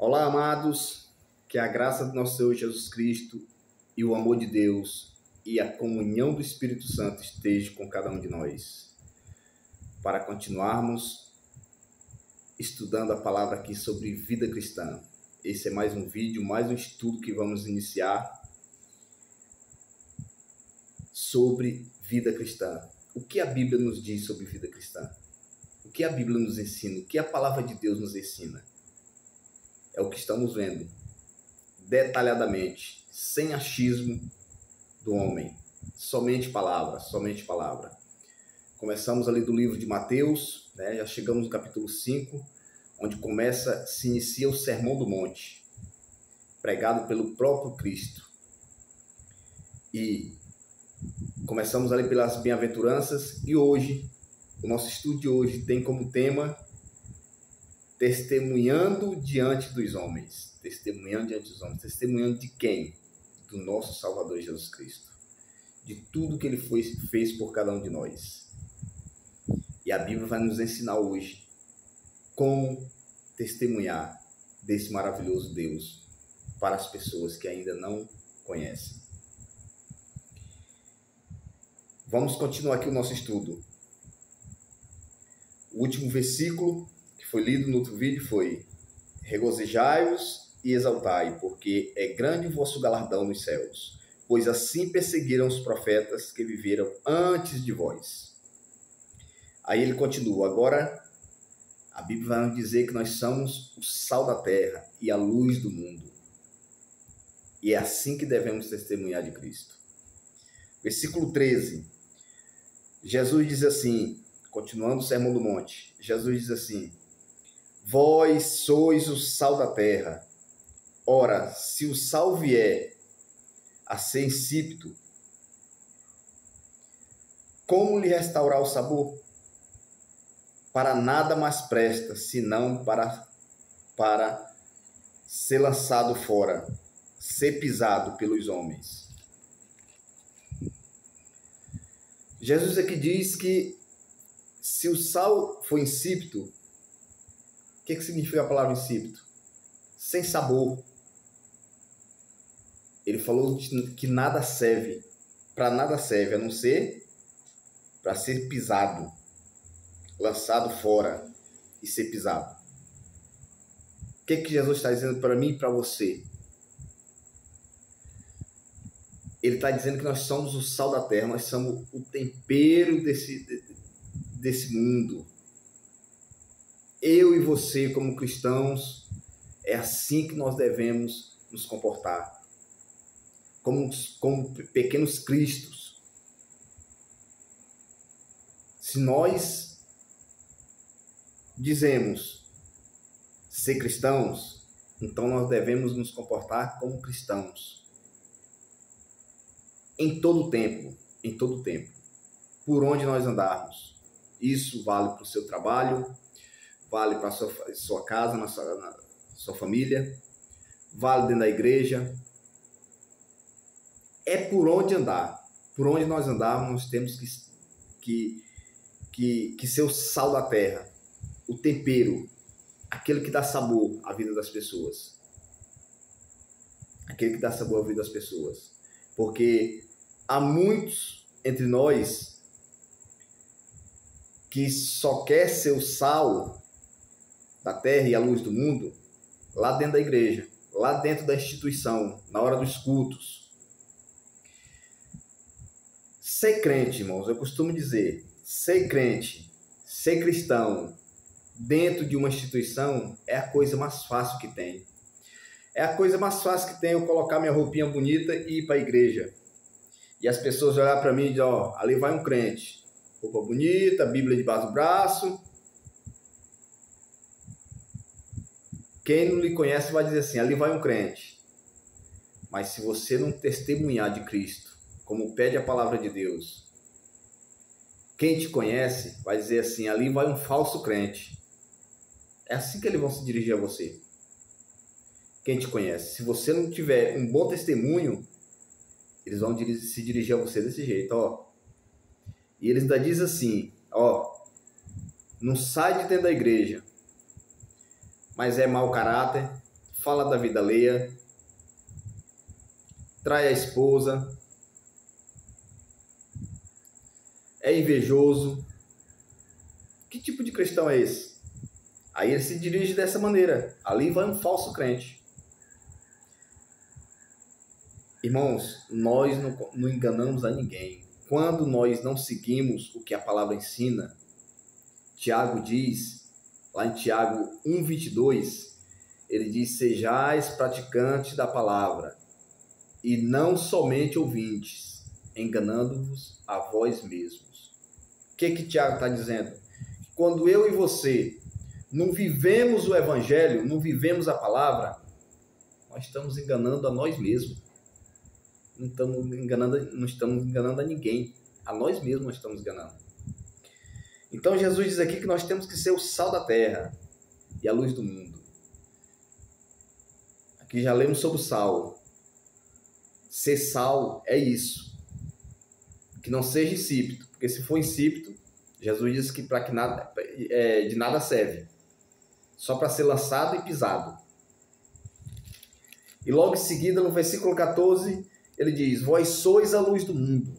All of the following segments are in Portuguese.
Olá, amados, que a graça do nosso Senhor Jesus Cristo e o amor de Deus e a comunhão do Espírito Santo esteja com cada um de nós, para continuarmos estudando a palavra aqui sobre vida cristã. Esse é mais um vídeo, mais um estudo que vamos iniciar sobre vida cristã. O que a Bíblia nos diz sobre vida cristã? O que a Bíblia nos ensina? O que a palavra de Deus nos ensina? É o que estamos vendo, detalhadamente, sem achismo do homem. Somente palavra, somente palavra. Começamos ali do livro de Mateus, né? Já chegamos no capítulo 5, onde se inicia o Sermão do Monte, pregado pelo próprio Cristo. E começamos ali pelas bem-aventuranças, e hoje, o nosso estudo de hoje tem como tema testemunhando diante dos homens. Testemunhando diante dos homens. Testemunhando de quem? Do nosso Salvador Jesus Cristo. De tudo que Ele fez por cada um de nós. E a Bíblia vai nos ensinar hoje como testemunhar desse maravilhoso Deus para as pessoas que ainda não conhecem. Vamos continuar aqui o nosso estudo. O último versículo que foi lido no outro vídeo foi: regozijai-vos e exaltai, porque é grande o vosso galardão nos céus, pois assim perseguiram os profetas que viveram antes de vós. Aí ele continua: agora a Bíblia vai nos dizer que nós somos o sal da terra e a luz do mundo. E é assim que devemos testemunhar de Cristo. Versículo 13. Jesus diz assim, continuando o Sermão do Monte, Jesus diz assim: vós sois o sal da terra. Ora, se o sal vier a ser insípido, como lhe restaurar o sabor? Para nada mais presta, senão para ser lançado fora, ser pisado pelos homens. Jesus aqui diz que se o sal for insípido, o que significa a palavra insípido? Sem sabor. Ele falou que nada serve, para nada serve, a não ser para ser pisado, lançado fora e ser pisado. O que Jesus está dizendo para mim e para você? Ele está dizendo que nós somos o sal da terra, nós somos o tempero desse mundo. Eu e você, como cristãos, é assim que nós devemos nos comportar. Como pequenos cristos. Se nós dizemos ser cristãos, então nós devemos nos comportar como cristãos. Em todo tempo, por onde nós andarmos. Isso vale para o seu trabalho, vale para a sua casa, na sua família, vale dentro da igreja. É por onde andar. Por onde nós andarmos, nós temos que ser o sal da terra, o tempero, aquele que dá sabor à vida das pessoas. Aquele que dá sabor à vida das pessoas. Porque há muitos entre nós que só quer ser o sal da terra e a luz do mundo lá dentro da igreja, lá dentro da instituição, na hora dos cultos. Ser crente, irmãos, eu costumo dizer, ser crente, ser cristão dentro de uma instituição é a coisa mais fácil que tem. É a coisa mais fácil que tem eu colocar minha roupinha bonita e ir para a igreja. E as pessoas olhar para mim e dizer, ó, ali vai um crente. Roupa bonita, Bíblia debaixo do braço. Quem não lhe conhece vai dizer assim, ali vai um crente. Mas se você não testemunhar de Cristo, como pede a palavra de Deus, quem te conhece vai dizer assim, ali vai um falso crente. É assim que eles vão se dirigir a você. Quem te conhece. Se você não tiver um bom testemunho, eles vão se dirigir a você desse jeito, ó. E eles ainda dizem assim, ó, não sai de dentro da igreja, mas é mau caráter, fala da vida alheia, trai a esposa, é invejoso. Que tipo de cristão é esse? Aí ele se dirige dessa maneira. Ali vai um falso crente. Irmãos, nós não enganamos a ninguém. Quando nós não seguimos o que a palavra ensina, Tiago diz, lá em Tiago 1:22, ele diz: sejais praticantes da palavra, e não somente ouvintes, enganando-vos a vós mesmos. O que Tiago está dizendo? Quando eu e você não vivemos o evangelho, não vivemos a palavra, nós estamos enganando a nós mesmos. Não estamos enganando a ninguém. A nós mesmos nós estamos enganando. Então Jesus diz aqui que nós temos que ser o sal da terra e a luz do mundo. Aqui já lemos sobre o sal. Ser sal é isso. Que não seja insípido. Porque se for insípido, Jesus diz que para que nada, de nada serve. Só para ser lançado e pisado. E logo em seguida, no versículo 14, ele diz: vós sois a luz do mundo.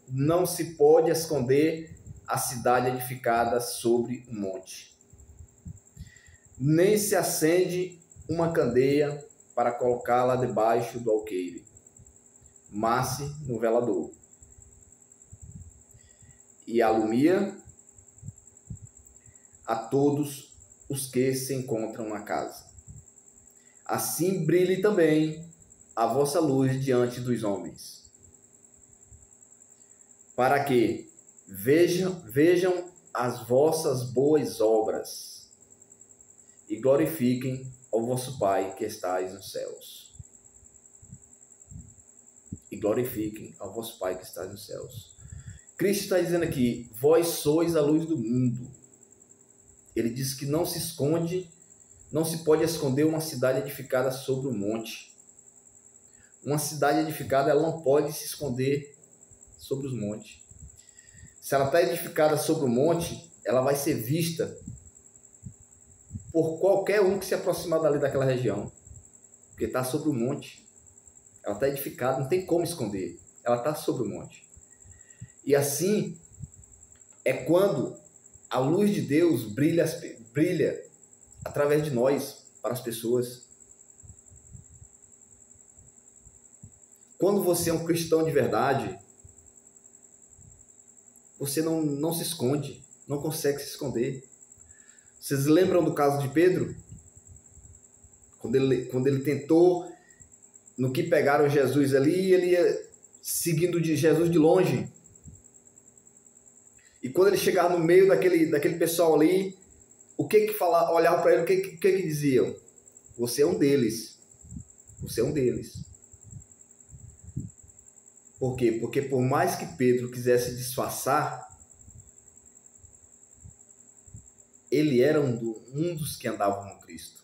Não se pode esconder a cidade edificada sobre um monte. Nem se acende uma candeia para colocá-la debaixo do alqueire, mas no velador. E alumia a todos os que se encontram na casa. Assim brilhe também a vossa luz diante dos homens, para que vejam as vossas boas obras e glorifiquem ao vosso Pai que estais nos céus. E glorifiquem ao vosso Pai que estais nos céus. Cristo está dizendo aqui: vós sois a luz do mundo. Ele diz que não se esconde, não se pode esconder uma cidade edificada sobre um monte. Uma cidade edificada, ela não pode se esconder sobre os montes. Se ela está edificada sobre o monte, ela vai ser vista por qualquer um que se aproximar dali daquela região. Porque está sobre o monte. Ela está edificada, não tem como esconder. Ela está sobre o monte. E assim é quando a luz de Deus brilha através de nós para as pessoas. Quando você é um cristão de verdade, você não se esconde, não consegue se esconder. Vocês lembram do caso de Pedro? Quando ele tentou, no que pegaram Jesus ali, ele ia seguindo de Jesus de longe. E quando ele chegava no meio daquele pessoal ali, o que falar, olhar para ele, o que diziam? Você é um deles. Você é um deles. Por quê? Porque por mais que Pedro quisesse disfarçar, ele era um dos que andavam com Cristo.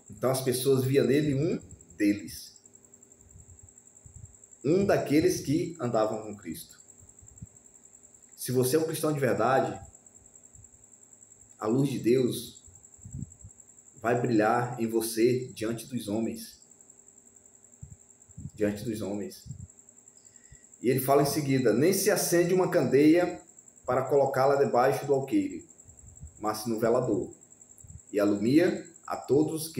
Então as pessoas viam nele um deles. Um daqueles que andavam com Cristo. Se você é um cristão de verdade, a luz de Deus vai brilhar em você diante dos homens. Diante dos homens. E ele fala em seguida: nem se acende uma candeia para colocá-la debaixo do alqueire, mas no velador, e alumia a todos os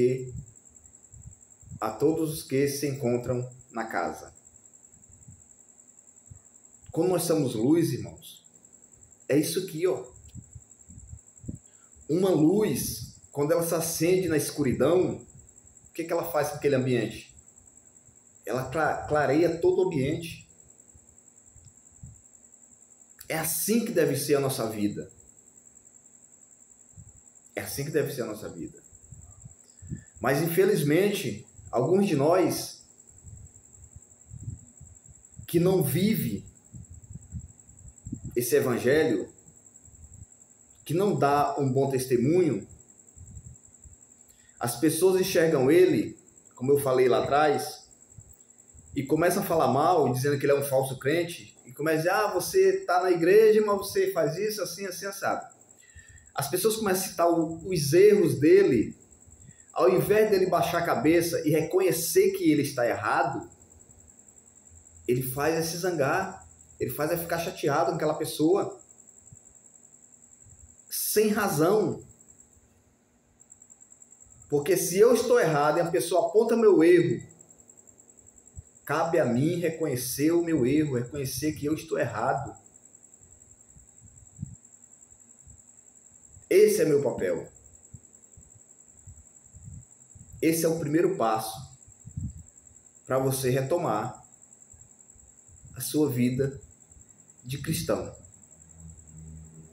que se encontram na casa. Quando nós somos luz, irmãos, é isso aqui, ó. Uma luz, quando ela se acende na escuridão, o que ela faz com aquele ambiente? Ela clareia todo o ambiente. É assim que deve ser a nossa vida. É assim que deve ser a nossa vida. Mas, infelizmente, alguns de nós que não vivem esse evangelho, que não dá um bom testemunho, as pessoas enxergam ele, como eu falei lá atrás, e começam a falar mal, dizendo que ele é um falso crente, e começam a dizer: você está na igreja, mas você faz isso, assim, assim, assado. as pessoas começam a citar os erros dele, ao invés dele baixar a cabeça e reconhecer que ele está errado, ele faz é se zangar, ele faz é ficar chateado com aquela pessoa, sem razão. Porque se eu estou errado e a pessoa aponta meu erro, cabe a mim reconhecer o meu erro, reconhecer que eu estou errado. Esse é meu papel. Esse é o primeiro passo para você retomar a sua vida de cristão.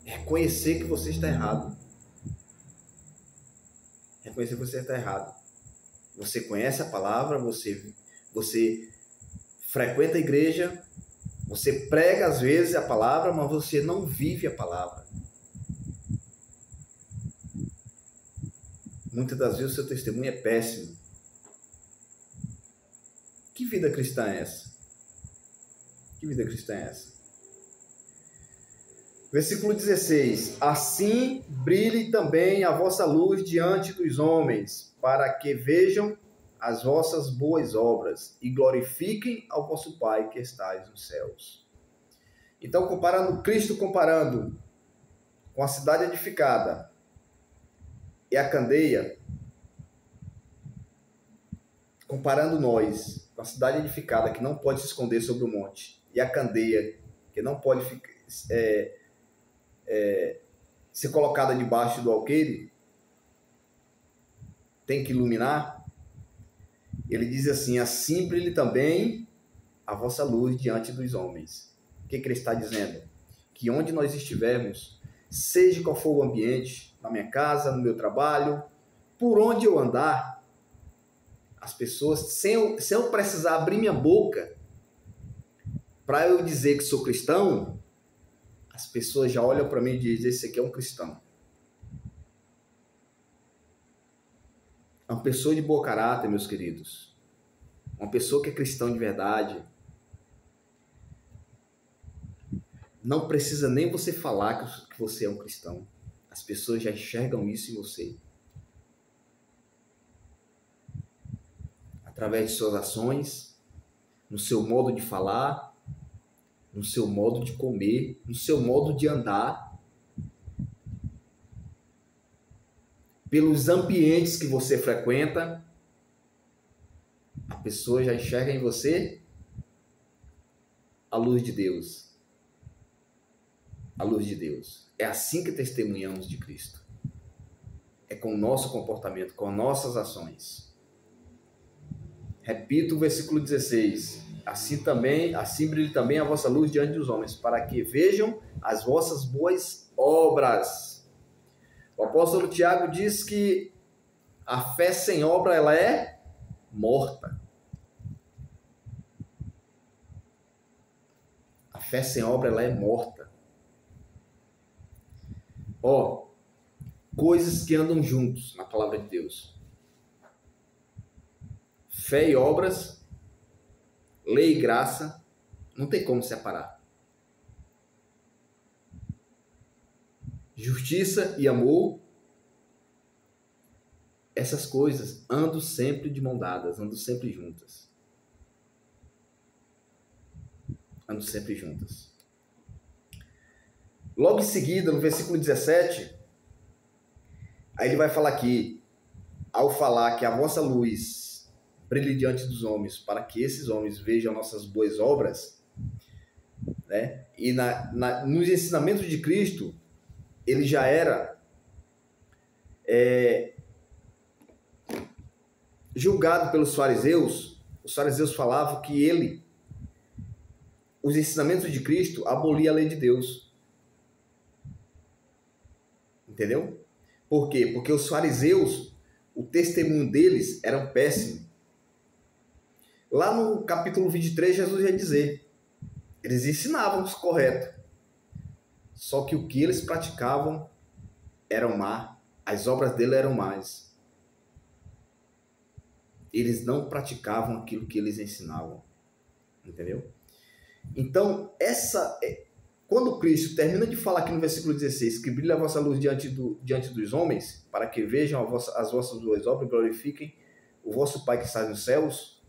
Reconhecer que você está errado. Reconhecer que você está errado. Você conhece a palavra, você frequenta a igreja, você prega às vezes a palavra, mas você não vive a palavra. Muitas das vezes o seu testemunho é péssimo. Que vida cristã é essa? Que vida cristã é essa? Versículo 16. Assim brilhe também a vossa luz diante dos homens, para que vejam as vossas boas obras e glorifiquem ao vosso Pai que estais nos céus. Então, Cristo comparando com a cidade edificada e a candeia, comparando nós com a cidade edificada que não pode se esconder sobre o monte e a candeia que não pode ser colocada debaixo do alqueire, tem que iluminar. Ele diz assim: assim brilhe também a vossa luz diante dos homens. O que ele está dizendo? Que onde nós estivermos, seja qual for o ambiente, na minha casa, no meu trabalho, por onde eu andar, as pessoas, sem eu precisar abrir minha boca para eu dizer que sou cristão, as pessoas já olham para mim e dizem: esse aqui é um cristão. Uma pessoa de bom caráter, meus queridos. Uma pessoa que é cristão de verdade. Não precisa nem você falar que você é um cristão. As pessoas já enxergam isso em você. Através de suas ações, no seu modo de falar, no seu modo de comer, no seu modo de andar, pelos ambientes que você frequenta, a pessoa já enxerga em você a luz de Deus. A luz de Deus. É assim que testemunhamos de Cristo. É com o nosso comportamento, com nossas ações. Repito o versículo 16. Assim brilhe também a vossa luz diante dos homens, para que vejam as vossas boas obras. O apóstolo Tiago diz que a fé sem obra, ela é morta. A fé sem obra, ela é morta. Coisas que andam juntos na palavra de Deus. Fé e obras, lei e graça, não tem como separar. Justiça e amor, essas coisas andam sempre de mão dadas, andam sempre juntas. Andam sempre juntas. Logo em seguida, no versículo 17, aí ele vai falar aqui, ao falar que a vossa luz brilhe diante dos homens, para que esses homens vejam nossas boas obras, né? E nos ensinamentos de Cristo, ele já era julgado pelos fariseus. Os fariseus falavam que os ensinamentos de Cristo aboliam a lei de Deus. Entendeu? Por quê? Porque os fariseus, o testemunho deles era péssimo. Lá no capítulo 23, Jesus ia dizer, eles ensinavam o correto, só que o que eles praticavam era má, as obras dele eram más. Eles não praticavam aquilo que eles ensinavam, entendeu? Então, quando Cristo termina de falar aqui no versículo 16, que brilha a vossa luz diante dos homens, para que vejam as vossas boas obras e glorifiquem o vosso Pai que está nos céus,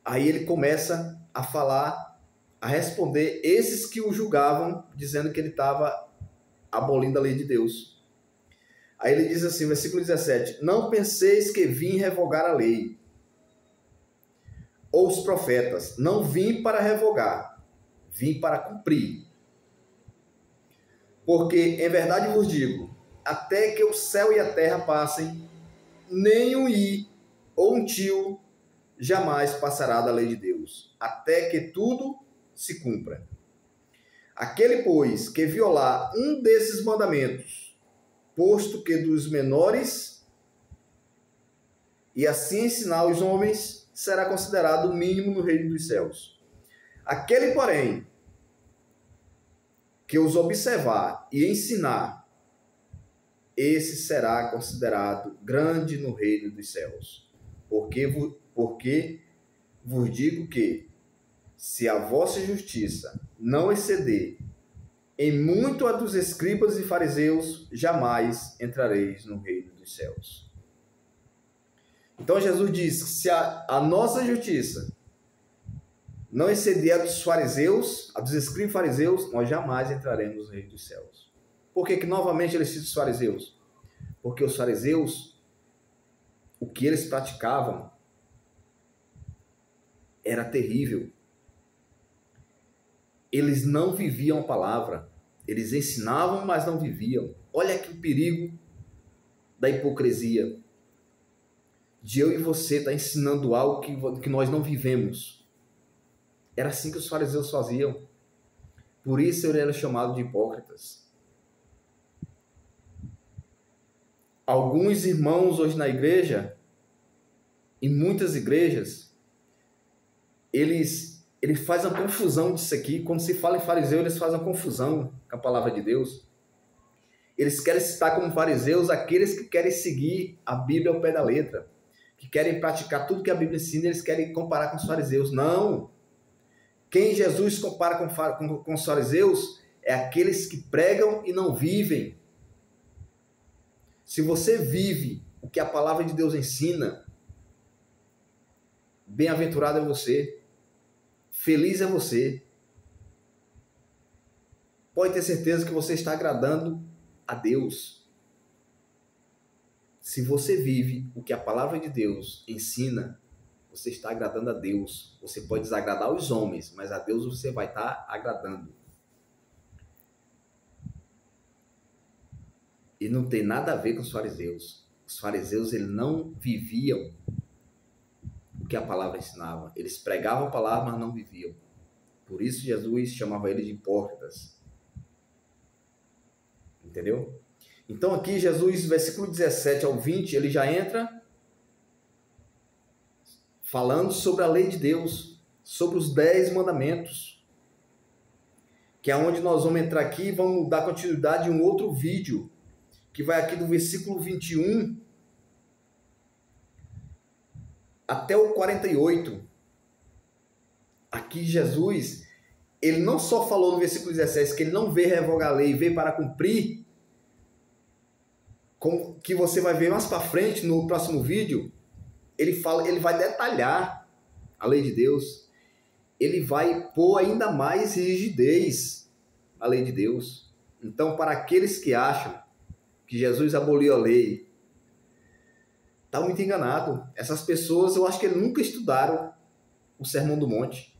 aí ele começa a falar, a responder esses que o julgavam, dizendo que ele estava abolindo a lei de Deus. Aí ele diz assim, versículo 17, não penseis que vim revogar a lei, ou os profetas, não vim para revogar, vim para cumprir. Porque, em verdade vos digo, até que o céu e a terra passem, nem um i ou um tio jamais passará da lei de Deus, até que tudo se cumpra. Aquele, pois, que violar um desses mandamentos, posto que dos menores, e assim ensinar os homens, será considerado o mínimo no reino dos céus. Aquele, porém, que os observar e ensinar, esse será considerado grande no reino dos céus. Porque vos digo que, se a vossa justiça não exceder em muito a dos escribas e fariseus, jamais entrareis no reino dos céus. Então Jesus diz que se a nossa justiça não exceder a dos fariseus, a dos escribas e fariseus, nós jamais entraremos no reino dos céus. Por que novamente ele cita os fariseus? Porque os fariseus, o que eles praticavam era terrível. Eles não viviam a palavra. Eles ensinavam, mas não viviam. Olha aqui o perigo da hipocrisia. De eu e você estar ensinando algo que nós não vivemos. Era assim que os fariseus faziam. Por isso ele era chamado de hipócritas. Alguns irmãos hoje na igreja, em muitas igrejas, eles fazem a confusão disso aqui. Quando se fala em fariseu, eles fazem a confusão com a palavra de Deus. Eles querem citar como fariseus aqueles que querem seguir a Bíblia ao pé da letra, que querem praticar tudo que a Bíblia ensina, eles querem comparar com os fariseus. Não! Quem Jesus compara com os fariseus é aqueles que pregam e não vivem. Se você vive o que a palavra de Deus ensina, bem-aventurado é você, feliz é você. Pode ter certeza que você está agradando a Deus. Se você vive o que a palavra de Deus ensina, você está agradando a Deus. Você pode desagradar os homens, mas a Deus você vai estar agradando. E não tem nada a ver com os fariseus. Os fariseus, eles não viviam o que a palavra ensinava. Eles pregavam a palavra, mas não viviam. Por isso Jesus chamava eles de hipócritas. Entendeu? Então aqui Jesus, versículo 17 ao 20, ele já entra falando sobre a lei de Deus, sobre os 10 mandamentos, que é onde nós vamos entrar aqui e vamos dar continuidade em um outro vídeo, que vai aqui do versículo 21 até o 48. Aqui Jesus, ele não só falou no versículo 17 que ele não veio revogar a lei, veio para cumprir, como que você vai ver mais para frente no próximo vídeo. Ele vai detalhar a lei de Deus. Ele vai pôr ainda mais rigidez na lei de Deus. Então, para aqueles que acham que Jesus aboliu a lei, está muito enganado. Essas pessoas, eu acho que eles nunca estudaram o Sermão do Monte.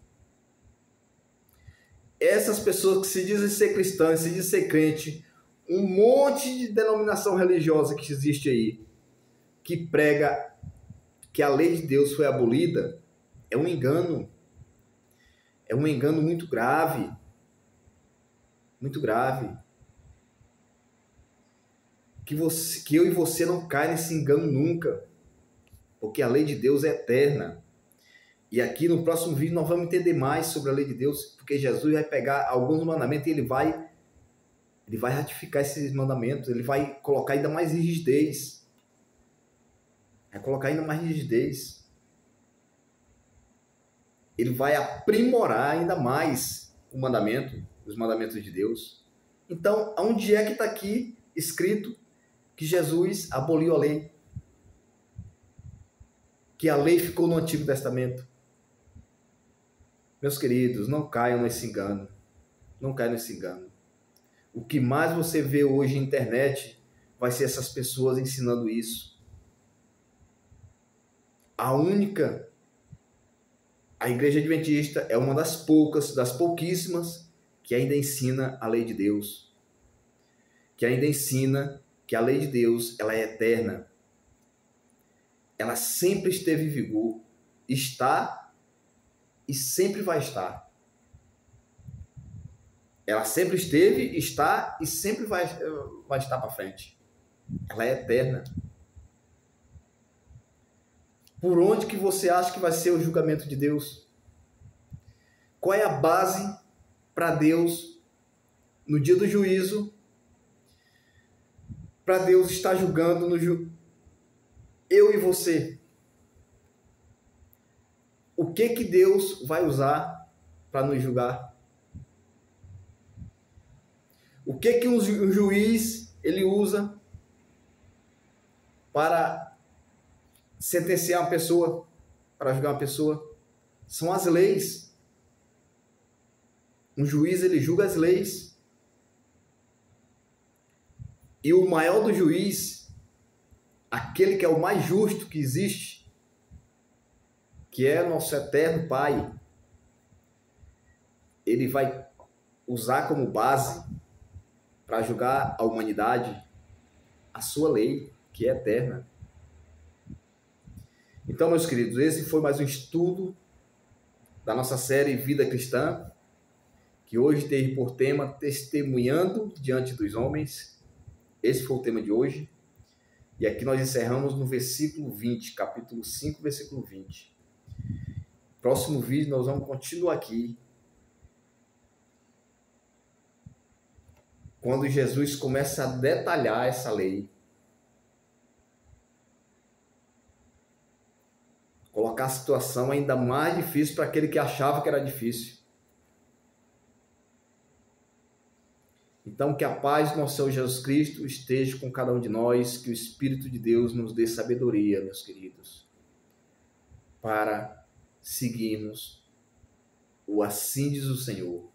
Essas pessoas que se dizem ser cristãs, se dizem ser crente, um monte de denominação religiosa que existe aí, que prega que a lei de Deus foi abolida, é um engano. É um engano muito grave. Muito grave. Que eu e você não caia nesse engano nunca. Porque a lei de Deus é eterna. E aqui no próximo vídeo nós vamos entender mais sobre a lei de Deus, porque Jesus vai pegar alguns mandamentos e ele vai ratificar esses mandamentos, ele vai colocar ainda mais rigidez. Vai colocar ainda mais rigidez. Ele vai aprimorar ainda mais o mandamento. os mandamentos de Deus. Então, onde é que está aqui escrito que Jesus aboliu a lei? Que a lei ficou no Antigo Testamento? Meus queridos, não caiam nesse engano. Não caiam nesse engano. O que mais você vê hoje na internet vai ser essas pessoas ensinando isso. A Igreja Adventista é uma das pouquíssimas que ainda ensina a lei de Deus. Que ainda ensina que a lei de Deus, ela é eterna. Ela sempre esteve em vigor, está e sempre vai estar. Ela sempre esteve, está e sempre vai estar para frente. Ela é eterna. Por onde que você acha que vai ser o julgamento de Deus? Qual é a base para Deus, no dia do juízo, para Deus estar julgando eu e você? O que Deus vai usar para nos julgar? O que um juiz ele usa para sentenciar uma pessoa, para julgar uma pessoa? São as leis. Um juiz, ele julga as leis. E o maior do juiz, aquele que é o mais justo que existe, que é nosso eterno Pai, ele vai usar como base para julgar a humanidade a sua lei, que é eterna. Então, meus queridos, esse foi mais um estudo da nossa série Vida Cristã, que hoje teve por tema Testemunhando diante dos homens. Esse foi o tema de hoje. E aqui nós encerramos no versículo 20, capítulo 5, versículo 20. Próximo vídeo nós vamos continuar aqui, quando Jesus começa a detalhar essa lei. Colocar a situação ainda mais difícil para aquele que achava que era difícil. Então, que a paz do nosso Senhor Jesus Cristo esteja com cada um de nós, que o Espírito de Deus nos dê sabedoria, meus queridos, para seguirmos o assim diz o Senhor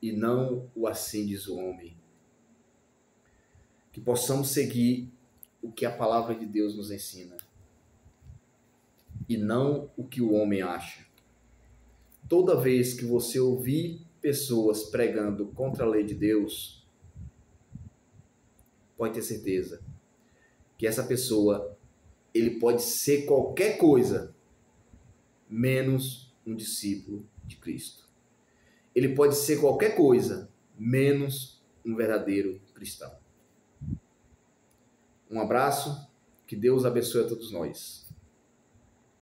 e não o assim diz o homem. Que possamos seguir o que a palavra de Deus nos ensina e não o que o homem acha. Toda vez que você ouvir pessoas pregando contra a lei de Deus, pode ter certeza que essa pessoa, ele pode ser qualquer coisa, menos um discípulo de Cristo. Ele pode ser qualquer coisa, menos um verdadeiro cristão. Um abraço, que Deus abençoe a todos nós.